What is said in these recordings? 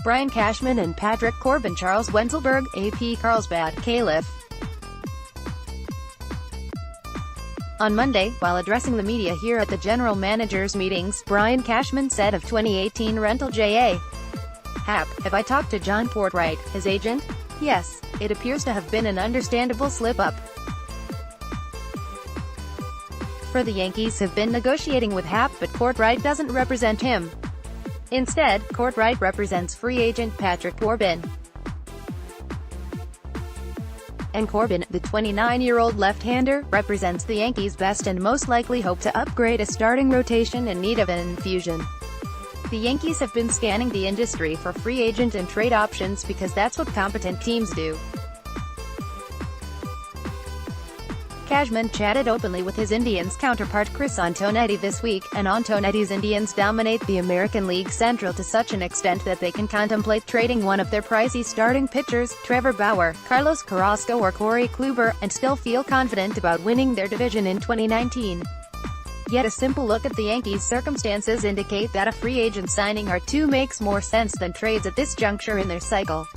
Brian Cashman and Patrick Corbin. Charles Wenzelberg, AP CARLSBAD, Calif. On Monday, while addressing the media here at the general managers' meetings, Brian Cashman said of 2018 rental J.A. Happ, "Have I talked to John Courtright, his agent? Yes. It appears to have been an understandable slip-up. For the Yankees have been negotiating with Happ, but Courtright doesn't represent him. Instead, Courtright represents free agent Patrick Corbin. And Corbin, the 29-year-old left-hander, represents the Yankees' best and most likely hope to upgrade a starting rotation in need of an infusion. The Yankees have been scanning the industry for free agent and trade options because that's what competent teams do." Cashman chatted openly with his Indians counterpart Chris Antonetti this week, and Antonetti's Indians dominate the American League Central to such an extent that they can contemplate trading one of their pricey starting pitchers, Trevor Bauer, Carlos Carrasco or Corey Kluber, and still feel confident about winning their division in 2019. Yet a simple look at the Yankees' circumstances indicate that a free agent signing or two makes more sense than trades at this juncture in their cycle.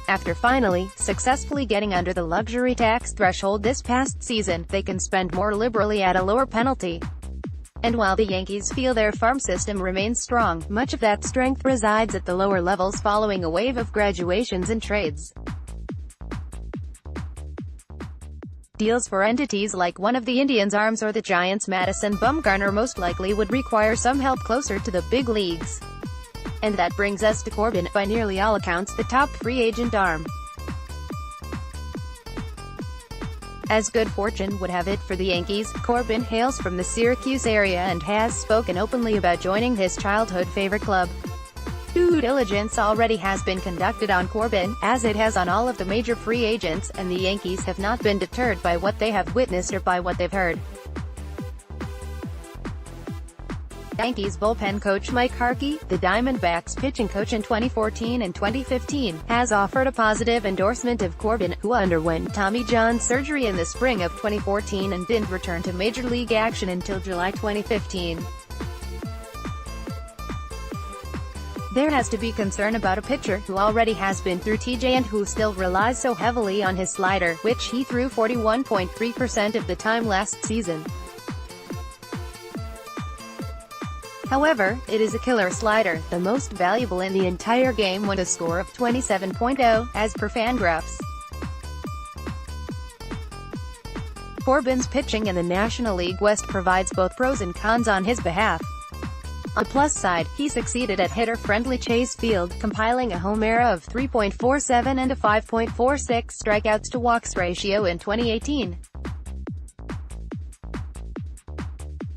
After finally, successfully getting under the luxury tax threshold this past season, they can spend more liberally at a lower penalty. And while the Yankees feel their farm system remains strong, much of that strength resides at the lower levels following a wave of graduations and trades. Deals for entities like one of the Indians' arms or the Giants' Madison Bumgarner most likely would require some help closer to the big leagues. And that brings us to Corbin, by nearly all accounts the top free agent arm. As good fortune would have it for the Yankees, Corbin hails from the Syracuse area and has spoken openly about joining his childhood favorite club. Due diligence already has been conducted on Corbin, as it has on all of the major free agents, and the Yankees have not been deterred by what they have witnessed or by what they've heard. Yankees bullpen coach Mike Harkey, the Diamondbacks pitching coach in 2014 and 2015, has offered a positive endorsement of Corbin, who underwent Tommy John surgery in the spring of 2014 and didn't return to Major League action until July 2015. There has to be concern about a pitcher who already has been through TJ and who still relies so heavily on his slider, which he threw 41.3% of the time last season. However, it is a killer slider, the most valuable in the entire game with a score of 27.0, as per Fangraphs. Corbin's pitching in the National League West provides both pros and cons on his behalf. On the plus side, he succeeded at hitter-friendly Chase Field, compiling a home ERA of 3.47 and a 5.46 strikeouts-to-walks ratio in 2018.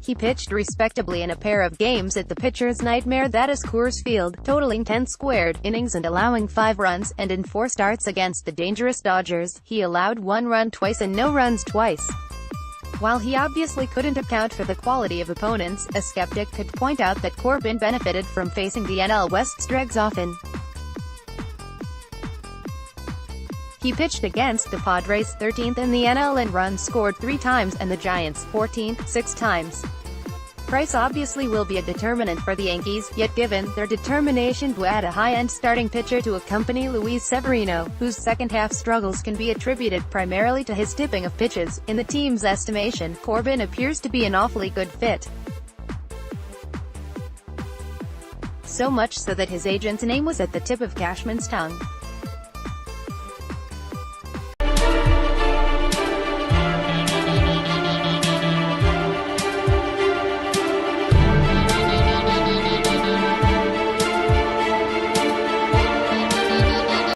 He pitched respectably in a pair of games at the pitcher's nightmare that is Coors Field, totaling 10 squared innings and allowing 5 runs, and in 4 starts against the dangerous Dodgers, he allowed 1 run twice and no runs twice. While he obviously couldn't account for the quality of opponents, a skeptic could point out that Corbin benefited from facing the NL West's dregs often. He pitched against the Padres, 13th in the NL in runs scored 3 times, and the Giants, 14th, 6 times. Price obviously will be a determinant for the Yankees, yet given their determination to add a high-end starting pitcher to accompany Luis Severino, whose second-half struggles can be attributed primarily to his tipping of pitches, in the team's estimation, Corbin appears to be an awfully good fit. So much so that his agent's name was at the tip of Cashman's tongue.